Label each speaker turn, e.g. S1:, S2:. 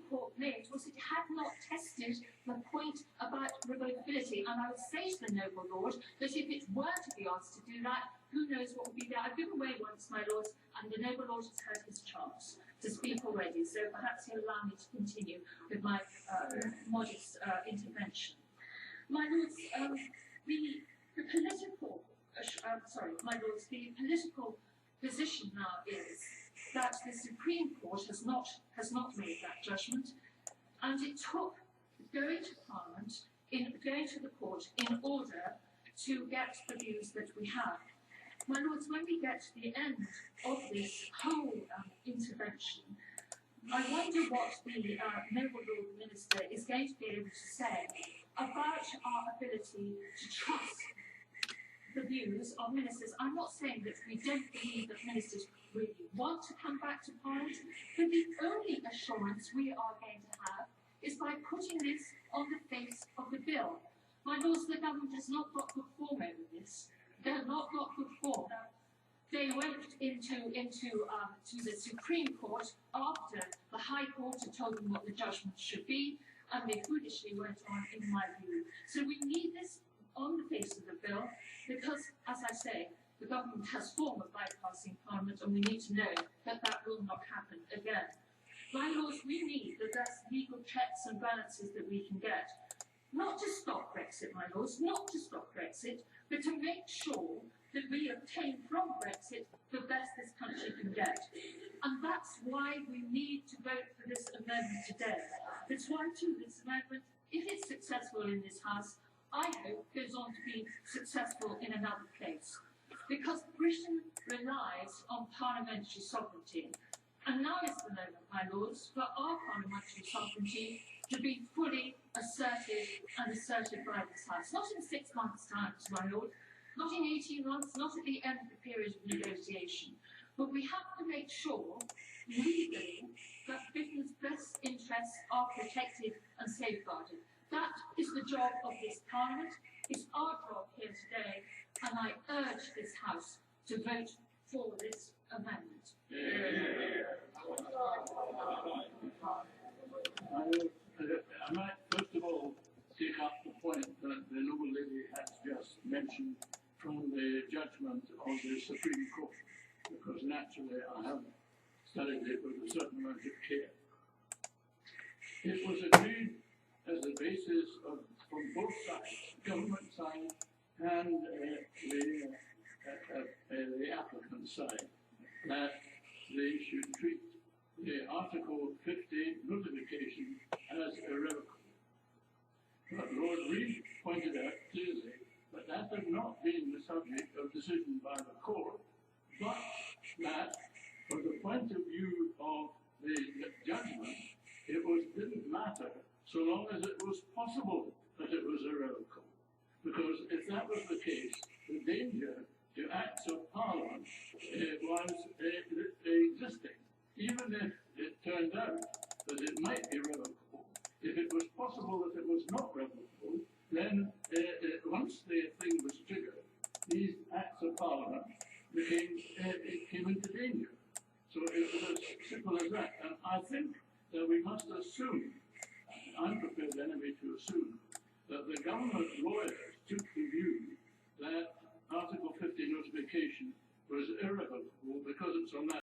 S1: Court made was it had not tested the point about revocability, and I would say to the noble lord that if it were to be asked to do that, who knows what would be there. I've given way once, my lords, and the noble lord has had his chance to speak already, so perhaps he'll allow me to continue with my modest intervention. My lords, the political, my lords, the political position now is that the Supreme Court has not made that judgment, and it took going to Parliament, going to the court, in order to get the views that we have. My lords, when we get to the end of this whole intervention, I wonder what the noble Lord Minister is going to be able to say about our ability to trust the views of ministers. I'm not saying that we don't believe that ministers really want to come back to Parliament, but the only assurance we are going to have is by putting this on the face of the bill. My lords, the government has not got good form over this. They have not got good form. They went into to the Supreme Court after the High Court had told them what the judgment should be, and they foolishly went on, in my view. So we need this on the face of the bill, because, as I say, the government has form of bypassing Parliament, and we need to know that that will not happen again. My lords, we need the best legal checks and balances that we can get, not to stop Brexit, my lords, not to stop Brexit, but to make sure that we obtain from Brexit the best this country can get. And that's why we need to vote for this amendment today. That's why, too, this amendment, if it's successful in this House, I hope goes on to be successful in another place. Because Britain relies on parliamentary sovereignty. And now is the moment, my lords, for our parliamentary sovereignty to be fully asserted and asserted by this House. Not in 6 months' time, my lord, not in 18 months, not at the end of the period of negotiation. But we have to make sure, legally, that Britain's best interests are protected and safeguarded. That is the job of this Parliament. It's our job here today, and I urge this House to vote for this amendment.
S2: I might first of all take up the point that the noble lady has just mentioned from the judgment of the Supreme Court, because naturally I have studied it with a certain amount of care. It was agreed as the basis of, from both sides, government side and the applicant side, that they should treat the Article 50 notification as irrevocable. But Lord Reid pointed out clearly that that had not been the subject of decision by the court, but that from the point of view of the judgment, it didn't matter so long as it was possible that it was irrevocable. Because if that was the case, the danger to acts of Parliament was existing. Even if it turned out that it might be revocable, if it was possible that it was not revocable, then once the thing was triggered, these acts of Parliament came into danger. So it was as simple as that. And I think that we must assume, I'm prepared anyway to assume, that the government lawyers took the view that Article 50 notification was irrevocable because it's on that